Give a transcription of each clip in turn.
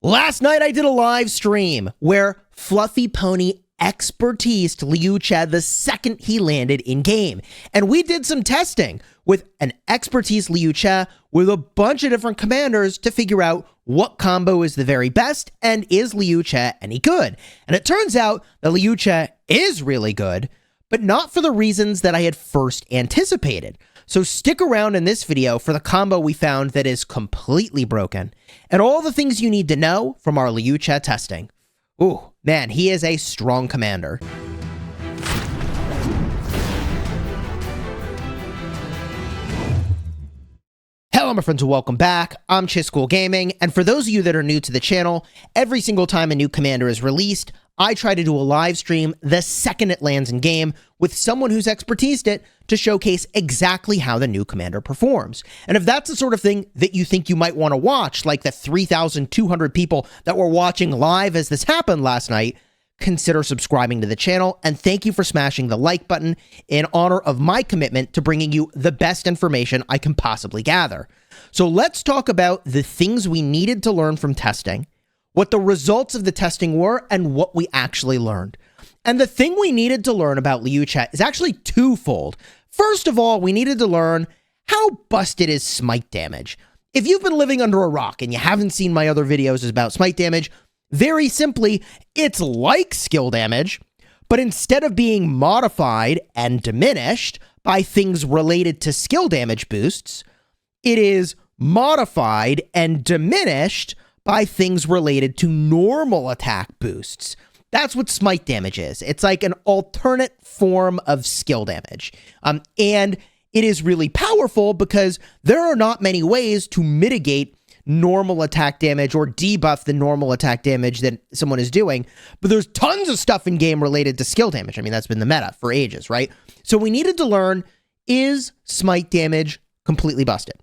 Last night I did a live stream where Fluffy Pony expertised Liu Che the second he landed in game. And we did some testing with an expertise Liu Che with a bunch of different commanders to figure out what combo is the very best and is Liu Che any good. And it turns out that Liu Che is really good, but not for the reasons that I had first anticipated. So stick around in this video for the combo we found that is completely broken, and all the things you need to know from our Liu Che testing. Ooh, man, he is a strong commander. Hello, my friends, and welcome back. I'm Chisgule Gaming, and for those of you that are new to the channel, every single time a new commander is released, I try to do a live stream the second it lands in game with someone who's expertised it to showcase exactly how the new commander performs. And if that's the sort of thing that you think you might want to watch, like the 3,200 people that were watching live as this happened last night, consider subscribing to the channel, and thank you for smashing the like button in honor of my commitment to bringing you the best information I can possibly gather. So let's talk about the things we needed to learn from testing, what the results of the testing were, and what we actually learned. And the thing we needed to learn about Liu Che is actually twofold. First of all, we needed to learn how busted is smite damage. If you've been living under a rock and you haven't seen my other videos about smite damage, very simply, it's like skill damage, but instead of being modified and diminished by things related to skill damage boosts, it is modified and diminished by things related to normal attack boosts. That's what smite damage is. It's like an alternate form of skill damage. And it is really powerful because there are not many ways to mitigate normal attack damage or debuff the normal attack damage that someone is doing. But there's tons of stuff in game related to skill damage. I mean, that's been the meta for ages, right? So we needed to learn, is smite damage completely busted?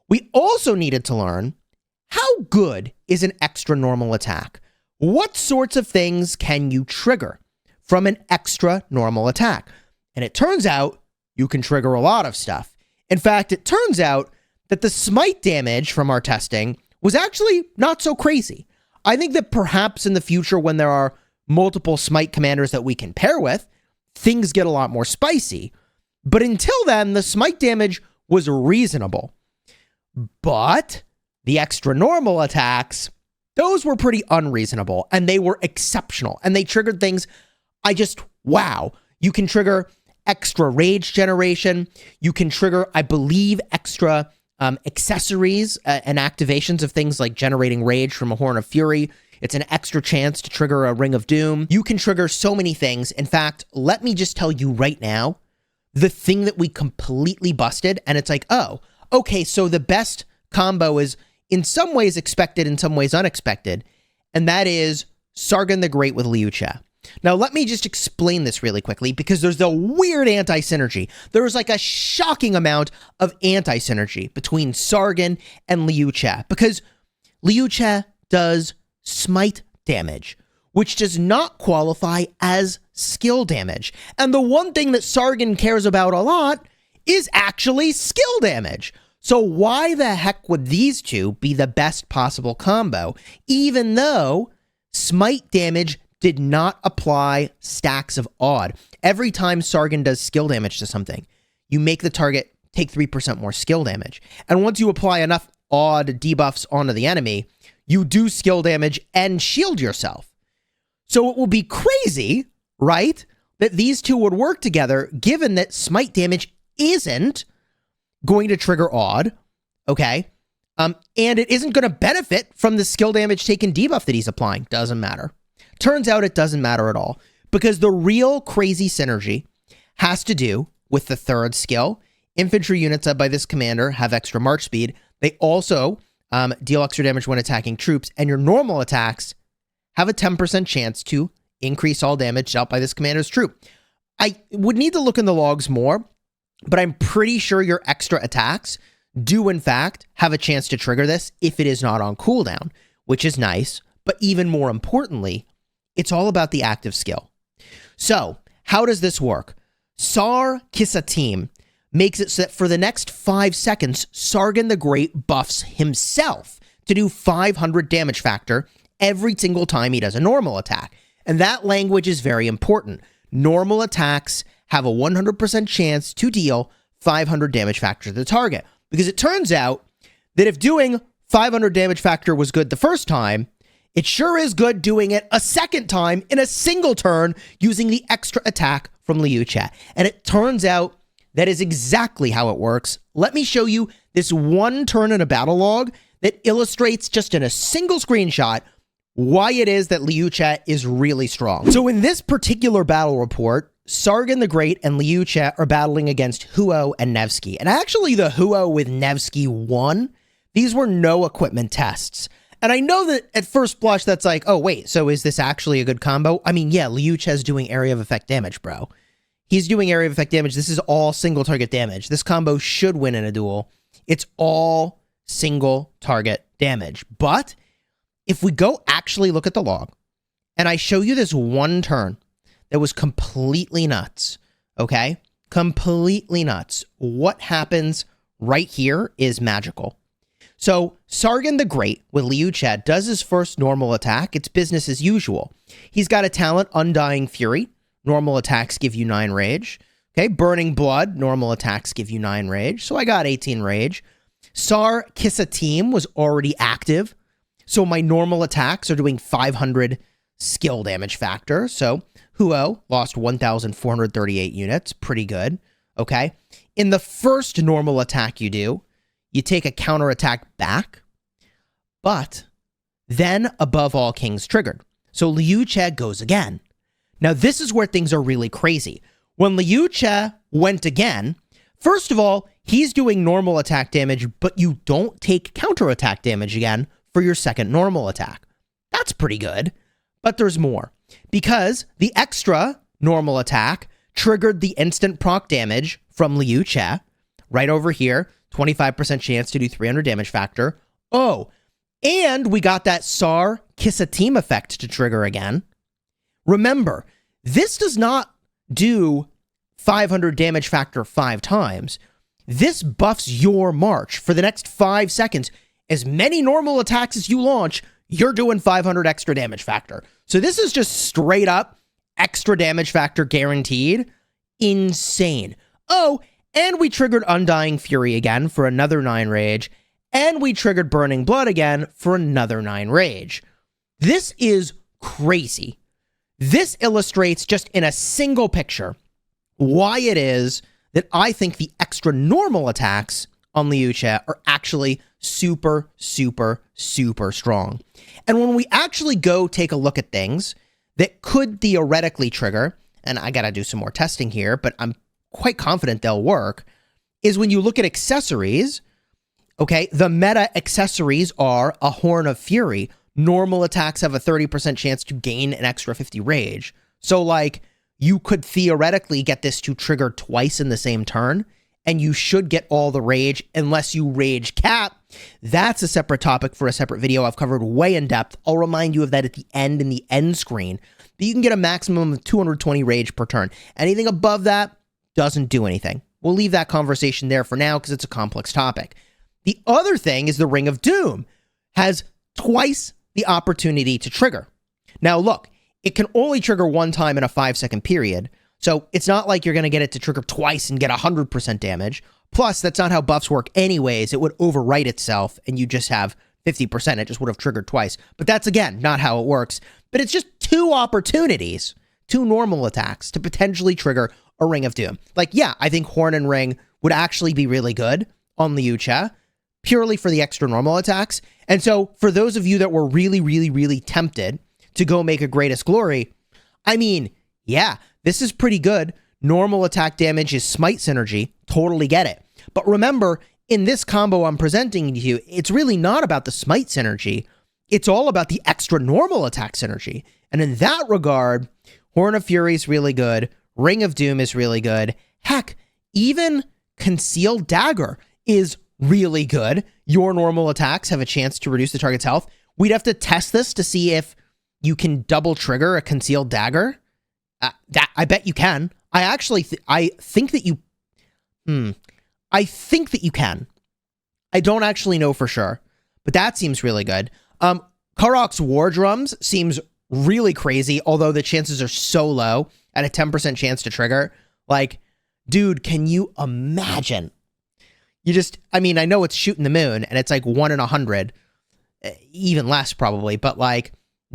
We also needed to learn, how good is an extra normal attack? What sorts of things can you trigger from an extra normal attack? And it turns out you can trigger a lot of stuff. In fact, it turns out that the smite damage from our testing was actually not so crazy. I think that perhaps in the future, when there are multiple smite commanders that we can pair with, things get a lot more spicy. But until then, the smite damage was reasonable. But the extra normal attacks, those were pretty unreasonable, and they were exceptional, and they triggered things wow. You can trigger extra rage generation. You can trigger, I believe, extra accessories and activations of things like generating rage from a Horn of Fury. It's an extra chance to trigger a Ring of Doom. You can trigger so many things. In fact, let me just tell you right now, the thing that we completely busted, and it's like, oh, okay, so the best combo is in some ways expected, in some ways unexpected, and that is Sargon the Great with Liu Che. Now, let me just explain this really quickly, because there's a weird anti-synergy. There's like a shocking amount of anti-synergy between Sargon and Liu Che, because Liu Che does smite damage, which does not qualify as skill damage. And the one thing that Sargon cares about a lot is actually skill damage. So why the heck would these two be the best possible combo, even though smite damage did not apply stacks of odd? Every time Sargon does skill damage to something, you make the target take 3% more skill damage. And once you apply enough odd debuffs onto the enemy, you do skill damage and shield yourself. So it will be crazy, right, that these two would work together, given that smite damage isn't going to trigger odd, okay? And it isn't going to benefit from the skill damage taken debuff that he's applying. Doesn't matter. Turns out it doesn't matter at all, because the real crazy synergy has to do with the third skill. Infantry units led by this commander have extra march speed. They also deal extra damage when attacking troops, and your normal attacks have a 10% chance to increase all damage dealt by this commander's troop. I would need to look in the logs more, but I'm pretty sure your extra attacks do, in fact, have a chance to trigger this if it is not on cooldown, which is nice. But even more importantly, it's all about the active skill. So how does this work? Sar Kisatim makes it so that for the next 5 seconds, Sargon the Great buffs himself to do 500 damage factor every single time he does a normal attack. And that language is very important. Normal attacks have a 100% chance to deal 500 damage factor to the target. Because it turns out that if doing 500 damage factor was good the first time, it sure is good doing it a second time in a single turn using the extra attack from Liu Che. And it turns out that is exactly how it works. Let me show you this one turn in a battle log that illustrates just in a single screenshot why it is that Liu Che is really strong. So in this particular battle report, Sargon the Great and Liu Che are battling against Huo and Nevsky. And actually the Huo with Nevsky won. These were no equipment tests. And I know that at first blush, that's like, oh wait, so is this actually a good combo? I mean, yeah, Liu Che's doing area of effect damage, bro. He's doing area of effect damage. This is all single target damage. This combo should win in a duel. It's all single target damage. But if we go actually look at the log, and I show you this one turn that was completely nuts, okay? Completely nuts. What happens right here is magical. So Sargon the Great with Liu Che does his first normal attack. It's business as usual. He's got a talent, Undying Fury. Normal attacks give you 9 rage. Okay, Burning Blood, normal attacks give you 9 rage. So I got 18 rage. Sar Kissateam was already active. So my normal attacks are doing 500 skill damage factor. So Huo lost 1,438 units. Pretty good. Okay. In the first normal attack you do, you take a counterattack back, but then Above All Kings triggered. So Liu Che goes again. Now this is where things are really crazy. When Liu Che went again, first of all, he's doing normal attack damage, but you don't take counterattack damage again for your second normal attack. That's pretty good. But there's more. Because the extra normal attack triggered the instant proc damage from Liu Che. Right over here, 25% chance to do 300 damage factor. Oh, and we got that Sar Kissateam effect to trigger again. Remember, this does not do 500 damage factor 5 times. This buffs your march for the next 5 seconds. As many normal attacks as you launch, you're doing 500 extra damage factor. So this is just straight up extra damage factor guaranteed. Insane. Oh, and we triggered Undying Fury again for another 9 rage. And we triggered Burning Blood again for another 9 rage. This is crazy. This illustrates just in a single picture why it is that I think the extra normal attacks on Liu Che are actually super, super, super strong. And when we actually go take a look at things that could theoretically trigger, and I gotta do some more testing here, but I'm quite confident they'll work, is when you look at accessories, okay, the meta accessories are a Horn of Fury. Normal attacks have a 30% chance to gain an extra 50 rage. So, like, you could theoretically get this to trigger twice in the same turn, and you should get all the rage unless you rage cap. That's a separate topic for a separate video I've covered way in depth. I'll remind you of that at the end in the end screen. But you can get a maximum of 220 rage per turn. Anything above that doesn't do anything. We'll leave that conversation there for now because it's a complex topic. The other thing is the Ring of Doom has twice the opportunity to trigger. Now look, it can only trigger one time in a 5-second period, so it's not like you're going to get it to trigger twice and get 100% damage. Plus, that's not how buffs work anyways. It would overwrite itself and you just have 50%. It just would have triggered twice. But that's, again, not how it works. But it's just 2 opportunities, 2 normal attacks to potentially trigger a Ring of Doom. Like, yeah, I think Horn and Ring would actually be really good on Liu Che, purely for the extra normal attacks. And so for those of you that were really, really, really tempted to go make a Greatest Glory, I mean, yeah, this is pretty good. Normal attack damage is smite synergy. Totally get it. But remember, in this combo I'm presenting to you, it's really not about the smite synergy. It's all about the extra normal attack synergy. And in that regard, Horn of Fury is really good. Ring of Doom is really good. Heck, even Concealed Dagger is really good. Your normal attacks have a chance to reduce the target's health. We'd have to test this to see if you can double trigger a Concealed Dagger. I bet you can. I think that you can. I don't actually know for sure, but that seems really good. Karok's War Drums seems really crazy, although the chances are so low at a 10% chance to trigger. Like, dude, can you imagine? I mean, I know it's shooting the moon and it's like 1 in 100, even less probably, but like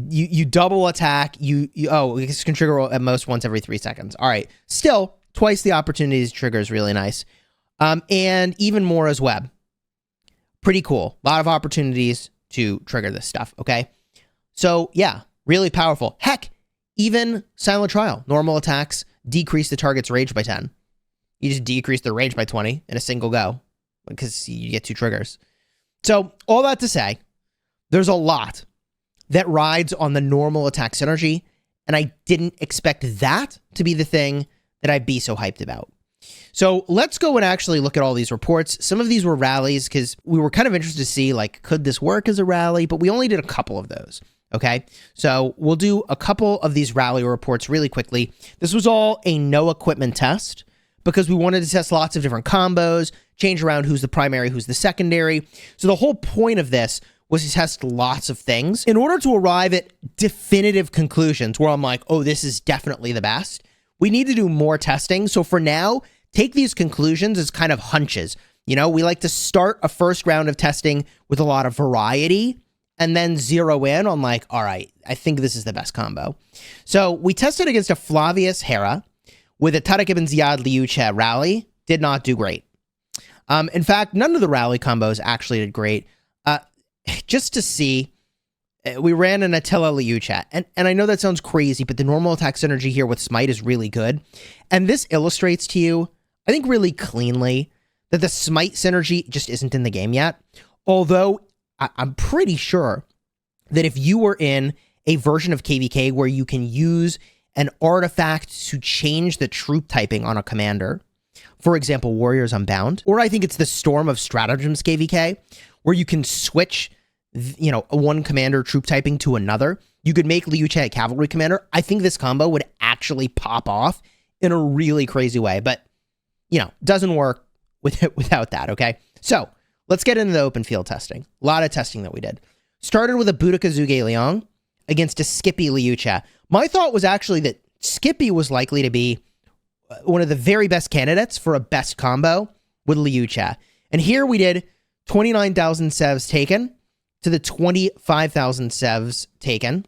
you double attack, it can trigger at most once every 3 seconds. All right. Still, twice the opportunity to trigger is really nice. And even more as web. Pretty cool. A lot of opportunities to trigger this stuff. Okay. So yeah, really powerful. Heck, even Silent Trial, normal attacks decrease the target's rage by 10. You just decrease their rage by 20 in a single go because you get 2 triggers. So all that to say, there's a lot that rides on the normal attack synergy, and I didn't expect that to be the thing that I'd be so hyped about. So let's go and actually look at all these reports. Some of these were rallies because we were kind of interested to see, like, could this work as a rally? But we only did a couple of those. Okay, so we'll do a couple of these rally reports really quickly. This was all a no equipment test because we wanted to test lots of different combos, change around who's the primary, who's the secondary. So the whole point of this was to test lots of things in order to arrive at definitive conclusions where I'm like, oh, this is definitely the best. We need to do more testing. So for now, take these conclusions as kind of hunches. You know, we like to start a first round of testing with a lot of variety and then zero in on like, all right, I think this is the best combo. So we tested against a Flavius Hera with a Tariq ibn Ziyad Liu Che rally. Did not do great. In fact, none of the rally combos actually did great. Just to see, we ran an Attila Liu Che. And I know that sounds crazy, but the normal attack synergy here with Smite is really good. And this illustrates to you, I think really cleanly, that the Smite synergy just isn't in the game yet. Although I'm pretty sure that if you were in a version of KVK where you can use an artifact to change the troop typing on a commander, for example, Warriors Unbound, or I think it's the Storm of Stratagems KVK, where you can switch, you know, one commander troop typing to another, you could make Liu Che a cavalry commander. I think this combo would actually pop off in a really crazy way, but, you know, doesn't work without that, okay? So let's get into the open field testing. A lot of testing that we did. Started with a Boudica Zhuge Liang against a Skippy Liu Che. My thought was actually that Skippy was likely to be one of the very best candidates for a best combo with Liu Che. And here we did 29,000 sevs taken to the 25,000 sevs taken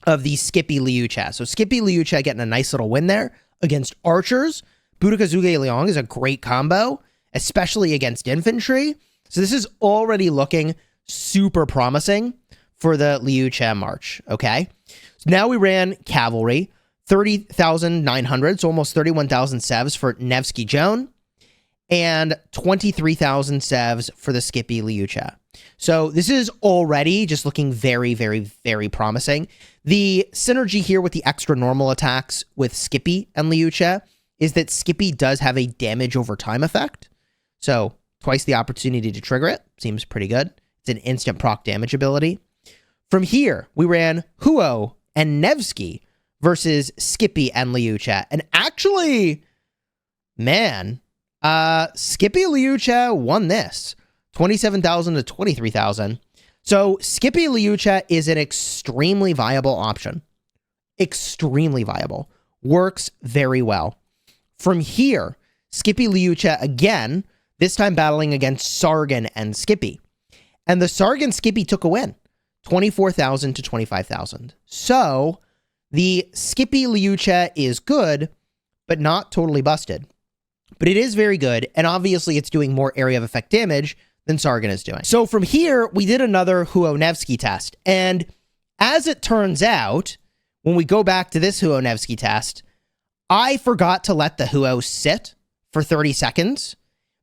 of the Skippy Liu Che. So Skippy Liu Che getting a nice little win there against archers. Boudica Zhuge Liang is a great combo, especially against infantry. So this is already looking super promising for the Liu Che march, okay? So now we ran cavalry, 30,900, so almost 31,000 sevs for Nevsky Joan, and 23,000 sevs for the Skippy Liu Che. So this is already just looking very, very, very promising. The synergy here with the extra normal attacks with Skippy and Liu Che is that Skippy does have a damage over time effect. So twice the opportunity to trigger it. Seems pretty good. It's an instant proc damage ability. From here, we ran Huo and Nevsky versus Skippy and Liu Che. And actually, man, Skippy Liu Che won this. 27,000 to 23,000. So Skippy Liu Che is an extremely viable option. Extremely viable. Works very well. From here, Skippy Liu Che again, this time battling against Sargon and Skippy. And the Sargon Skippy took a win. 24,000 to 25,000. So the Skippy Liu Che is good, but not totally busted. But it is very good, and obviously it's doing more area of effect damage than Sargon is doing. So from here, we did another Huo Nevsky test. And as it turns out, when we go back to this Huo Nevsky test, I forgot to let the Huo sit for 30 seconds.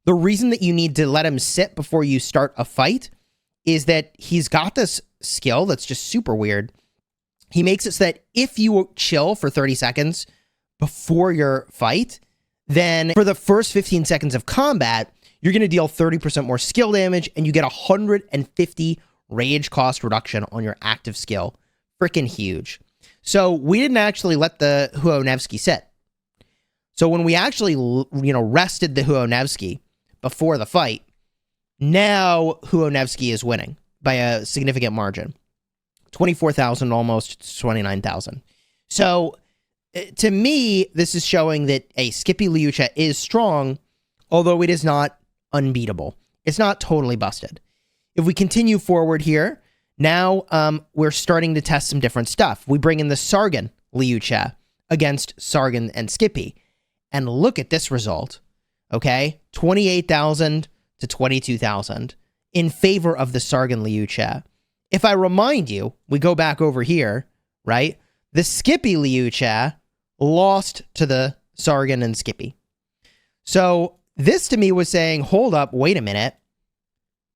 The reason that you need to let him sit before you start a fight is that he's got this skill that's just super weird. He makes it so that if you chill for 30 seconds before your fight, then for the first 15 seconds of combat, you're going to deal 30% more skill damage, and you get 150 rage cost reduction on your active skill. Freaking huge. So we didn't actually let the Huo Nevsky sit. So when we actually, rested the Huo Nevsky before the fight, now Huo Nevsky is winning by a significant margin. 24,000 almost to 29,000. So to me, this is showing that a Skippy Liu Che is strong, although it is not unbeatable. It's not totally busted. If we continue forward here, now we're starting to test some different stuff. We bring in the Sargon Liu Che against Sargon and Skippy. And look at this result, okay? 28,000 to 22,000 in favor of the Sargon Liu Che. If I remind you, we go back over here, right? The Skippy Liu Che lost to the Sargon and Skippy. So this to me was saying, hold up, wait a minute.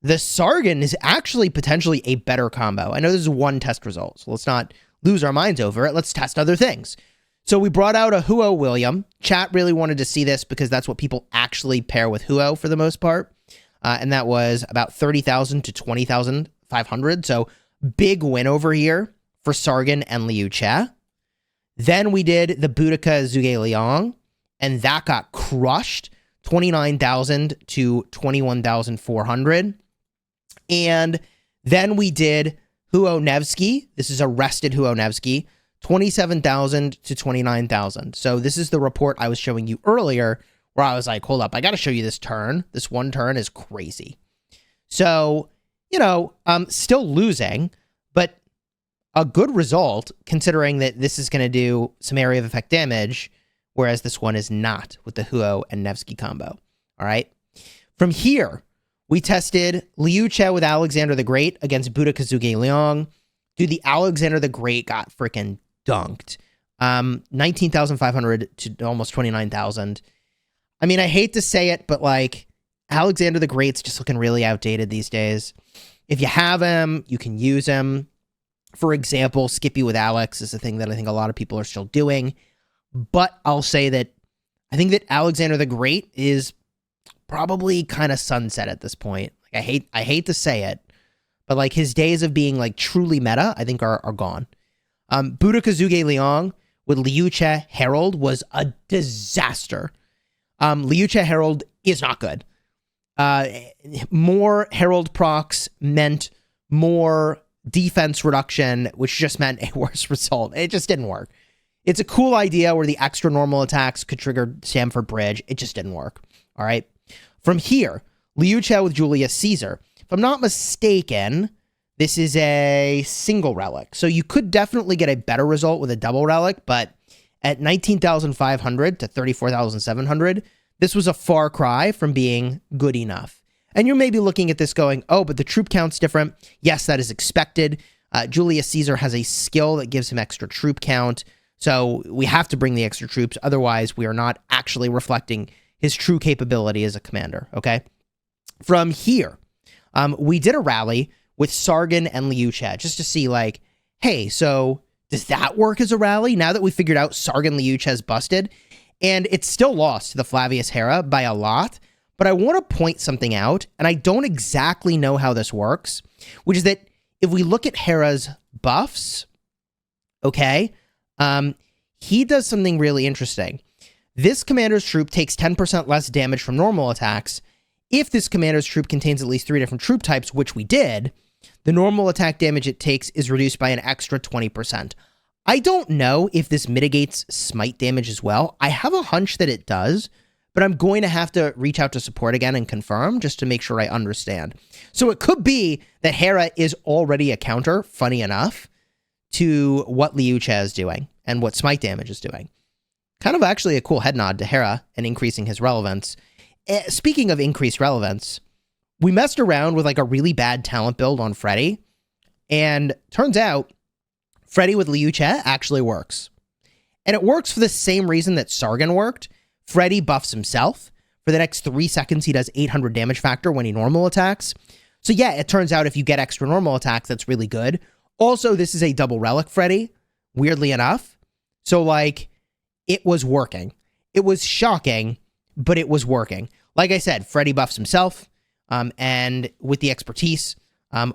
The Sargon is actually potentially a better combo. I know this is one test result, so let's not lose our minds over it. Let's test other things. So we brought out a Huo William. Chat really wanted to see this because that's what people actually pair with Huo for the most part. And that was about 30,000 to 20,500. So big win over here for Sargon and Liu Che. Then we did the Boudica Zhuge Liang, and that got crushed, 29,000 to 21,400. And then we did Huo Nevsky. This is arrested Huo Nevsky, 27,000 to 29,000. So this is the report I was showing you earlier where I was like, hold up, I got to show you this turn. This one turn is crazy. So, you know, still losing, but a good result considering that this is going to do some area of effect damage, whereas this one is not with the Huo and Nevsky combo. All right. From here, we tested Liu Che with Alexander the Great against Boudica Zhuge Liang. Dude, the Alexander the Great got freaking dunked. 19,500 to almost 29,000. I mean, I hate to say it, but like Alexander the Great's just looking really outdated these days. If you have him, you can use him. For example, Skippy with Alex is a thing that I think a lot of people are still doing. But I'll say that I think that Alexander the Great is probably kind of sunset at this point. Like, I hate to say it, but like his days of being like truly meta, I think are gone. Boudica Zhuge Liang with Liu Che Herald was a disaster. Liu Che Herald is not good. More Herald procs meant more defense reduction, which just meant a worse result. It just didn't work. It's a cool idea where the extra normal attacks could trigger Stamford Bridge. It just didn't work. All right. From here, Liu Che with Julius Caesar. If I'm not mistaken, this is a single relic. So you could definitely get a better result with a double relic, but at 19,500 to 34,700, this was a far cry from being good enough. And you're maybe looking at this going, oh, but the troop count's different. Yes, that is expected. Julius Caesar has a skill that gives him extra troop count. So we have to bring the extra troops. Otherwise, we are not actually reflecting his true capability as a commander, okay? From here, we did a rally with Sargon and Liu Che just to see like, hey, so does that work as a rally now that we figured out Sargon Liu Che's busted? And it's still lost to the Flavius Hera by a lot. But I want to point something out, and I don't exactly know how this works, which is that if we look at Hera's buffs, okay, he does something really interesting. This commander's troop takes 10% less damage from normal attacks. If this commander's troop contains at least 3 different troop types, which we did, the normal attack damage it takes is reduced by an extra 20%. I don't know if this mitigates smite damage as well. I have a hunch that it does, but I'm going to have to reach out to support again and confirm just to make sure I understand. So it could be that Hera is already a counter, funny enough, to what Liu Che is doing and what smite damage is doing. Kind of actually a cool head nod to Hera and increasing his relevance. Speaking of increased relevance, we messed around with like a really bad talent build on Freddy, and turns out Freddy with Liu Che actually works. And it works for the same reason that Sargon worked. Freddy buffs himself. For the next 3 seconds, he does 800 damage factor when he normal attacks. So yeah, it turns out if you get extra normal attacks, that's really good. Also, this is a double relic Freddy, weirdly enough. So like, it was working. It was shocking, but it was working. Like I said, Freddy buffs himself, and with the expertise,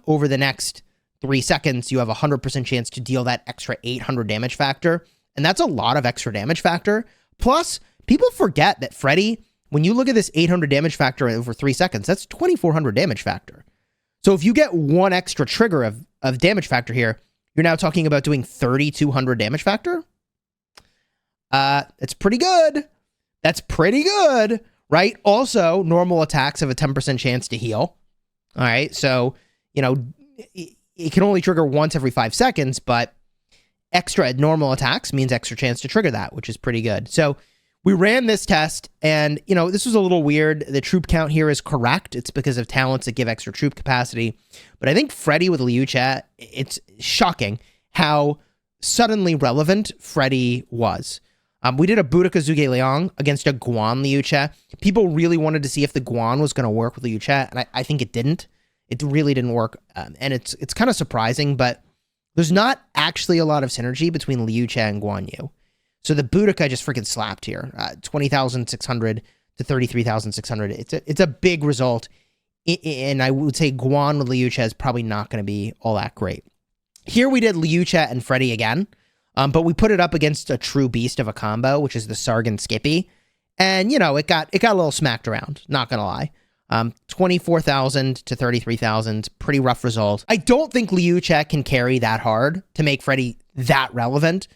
over the next 3 seconds, you have a 100% chance to deal that extra 800 damage factor. And that's a lot of extra damage factor. Plus, people forget that Freddy, when you look at this 800 damage factor over 3 seconds, that's 2,400 damage factor. So if you get one extra trigger of damage factor here, you're now talking about doing 3,200 damage factor. That's pretty good. That's pretty good, right? Also, normal attacks have a 10% chance to heal. All right, so, you know, it can only trigger once every 5 seconds, but extra normal attacks means extra chance to trigger that, which is pretty good. So we ran this test, and, you know, this was a little weird. The troop count here is correct. It's because of talents that give extra troop capacity. But I think Freddy with Liu Che, it's shocking how suddenly relevant Freddy was. We did a Budoka Liang against a Guan Liu Che. People really wanted to see if the Guan was going to work with Liu Che, and I think it didn't. It really didn't work, and it's kind of surprising, but there's not actually a lot of synergy between Liu Che and Guan Yu. So the Budoka just freaking slapped here. 20,600 to 33,600. It's a big result, and I would say Guan with Liu Che is probably not going to be all that great. Here we did Liu Che and Freddy again. But we put it up against a true beast of a combo, which is the Sargon Skippy. And, you know, it got a little smacked around, not going to lie. 24,000 to 33,000, pretty rough result. I don't think Liu Che can carry that hard to make Freddy that relevant.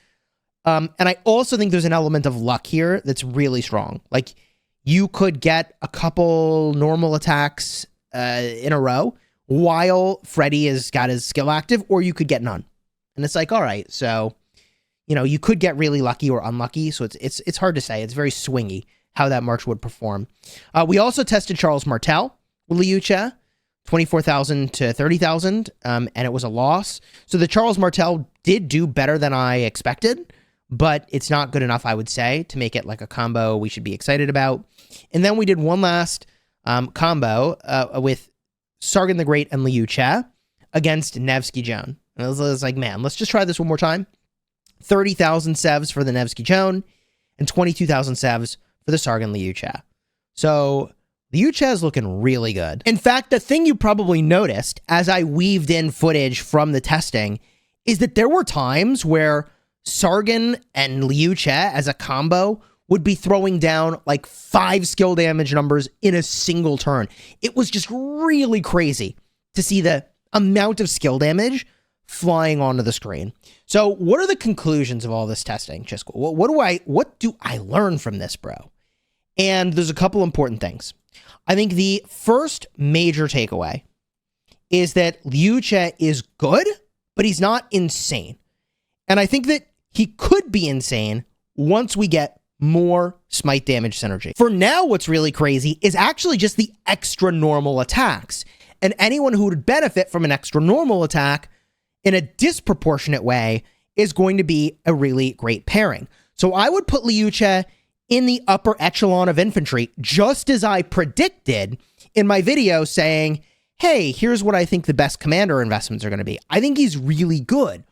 And I also think there's an element of luck here that's really strong. Like, you could get a couple normal attacks in a row while Freddy has got his skill active, or you could get none. And it's like, all right, so... You know, you could get really lucky or unlucky, so it's hard to say. It's very swingy how that March would perform. We also tested Charles Martel with Liu Che, 24,000 to 30,000, and it was a loss. So the Charles Martel did do better than I expected, but it's not good enough, I would say, to make it like a combo we should be excited about. And then we did one last combo with Sargon the Great and Liu Che against Nevsky Joan. And I was like, man, let's just try this one more time. 30,000 sevs for the Nevsky Joan, and 22,000 sevs for the Sargon Liu Che. So Liu Che is looking really good. In fact, the thing you probably noticed as I weaved in footage from the testing is that there were times where Sargon and Liu Che as a combo would be throwing down like 5 skill damage numbers in a single turn. It was just really crazy to see the amount of skill damage flying onto the screen. So what are the conclusions of all this testing, Chisgule? What do I learn from this, bro? And there's a couple important things. I think the first major takeaway is that Liu Che is good, but he's not insane. And I think that he could be insane once we get more smite damage synergy. For now, what's really crazy is actually just the extra normal attacks. And anyone who would benefit from an extra normal attack in a disproportionate way is going to be a really great pairing. So I would put Liu Che in the upper echelon of infantry, just as I predicted in my video saying, hey, here's what I think the best commander investments are going to be. I think he's really good,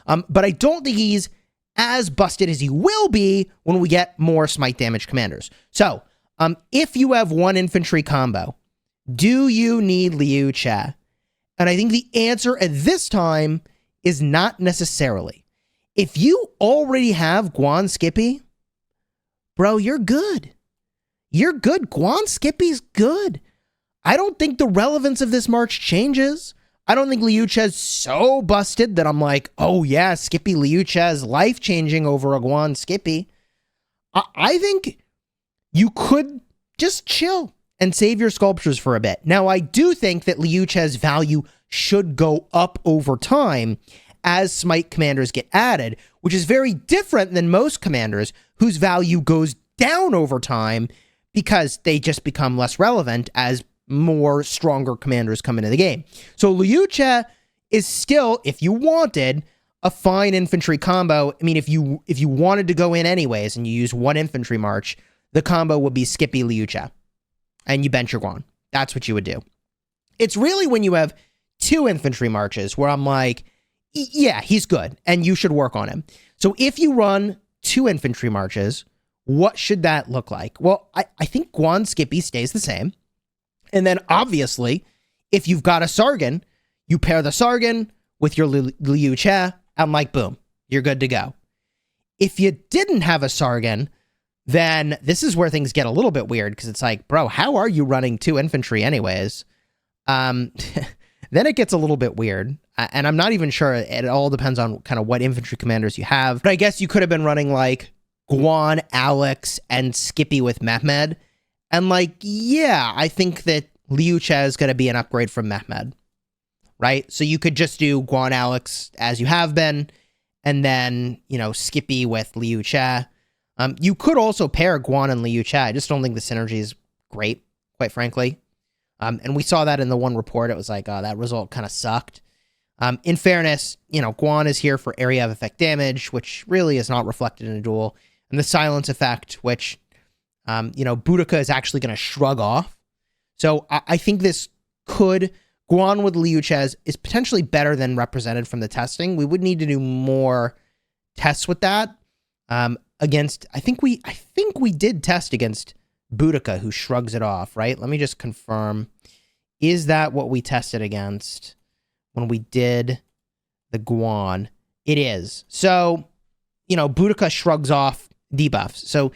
but I don't think he's as busted as he will be when we get more smite damage commanders. So if you have one infantry combo, do you need Liu Che? And I think the answer at this time is not necessarily. If you already have Guan Skippy, bro, you're good. You're good. Guan Skippy's good. I don't think the relevance of this March changes. I don't think Liu Che's so busted that I'm like, oh yeah, Skippy Liu Che's life-changing over a Guan Skippy. I think you could just chill and save your sculptures for a bit. Now, I do think that Liu Che's value should go up over time as smite commanders get added, which is very different than most commanders whose value goes down over time because they just become less relevant as more stronger commanders come into the game. So Liu Che is still, if you wanted, a fine infantry combo. I mean, if you wanted to go in anyways and you use one infantry march, the combo would be Skippy Liu Che. And you bench your Guan. That's what you would do. It's really when you have 2 infantry marches where I'm like, yeah, he's good, and you should work on him. So if you run 2 infantry marches, what should that look like? Well, I think Guan Skippy stays the same. And then obviously, if you've got a Sargon, you pair the Sargon with your Liu Che, and like, boom, you're good to go. If you didn't have a Sargon, then this is where things get a little bit weird, because it's like, bro, how are you running 2 infantry anyways? then it gets a little bit weird. And I'm not even sure. It all depends on kind of what infantry commanders you have. But I guess you could have been running like Guan, Alex, and Skippy with Mehmed. And like, yeah, I think that Liu Che is going to be an upgrade from Mehmed, right? So you could just do Guan, Alex as you have been, and then, you know, Skippy with Liu Che. You could also pair Guan and Liu Che. I just don't think the synergy is great, quite frankly. And we saw that in the one report. It was like, that result kind of sucked. In fairness, you know, Guan is here for area of effect damage, which really is not reflected in a duel. And the silence effect, which, you know, Boudica is actually going to shrug off. So I think this could, Guan with Liu Che is potentially better than represented from the testing. We would need to do more tests with that. Against, I think we did test against Boudica, who shrugs it off, right? Let me just confirm. Is that what we tested against when we did the Guan? It is. So, you know, Boudica shrugs off debuffs. So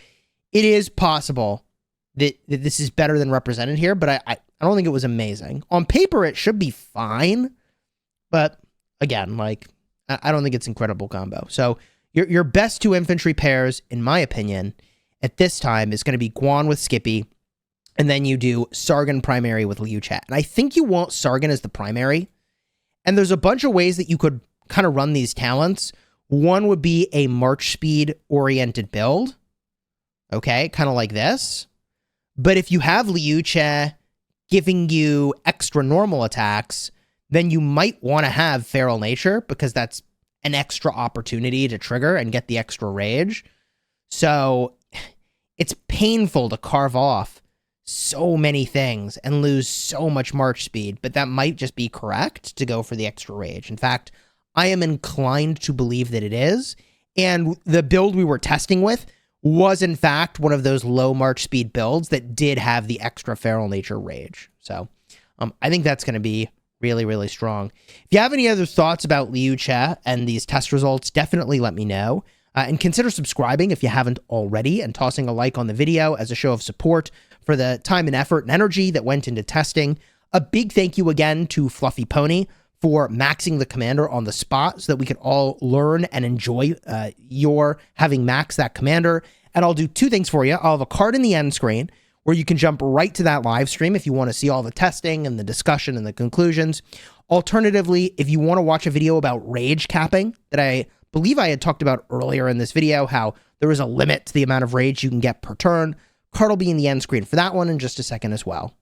it is possible that this is better than represented here, but I don't think it was amazing. On paper, it should be fine. But again, like, I don't think it's incredible combo. So your best two infantry pairs, in my opinion, at this time is going to be Guan with Skippy, and then you do Sargon primary with Liu Che. And I think you want Sargon as the primary. And there's a bunch of ways that you could kind of run these talents. One would be a March speed oriented build. Okay, kind of like this. But if you have Liu Che giving you extra normal attacks, then you might want to have Feral Nature, because that's an extra opportunity to trigger and get the extra rage. So it's painful to carve off so many things and lose so much March speed, but that might just be correct to go for the extra rage. In fact, I am inclined to believe that it is. And the build we were testing with was, in fact, one of those low March speed builds that did have the extra Feral Nature rage. So I think that's going to be really, really strong. If you have any other thoughts about Liu Che and these test results, definitely let me know. And consider subscribing if you haven't already, and tossing a like on the video as a show of support for the time and effort and energy that went into testing. A big thank you again to Fluffy Pony for maxing the commander on the spot so that we could all learn and enjoy your having maxed that commander. And I'll do two things for you. I'll have a card in the end screen where you can jump right to that live stream if you want to see all the testing and the discussion and the conclusions. Alternatively, if you want to watch a video about rage capping that I believe I had talked about earlier in this video, how there is a limit to the amount of rage you can get per turn, card will be in the end screen for that one in just a second as well.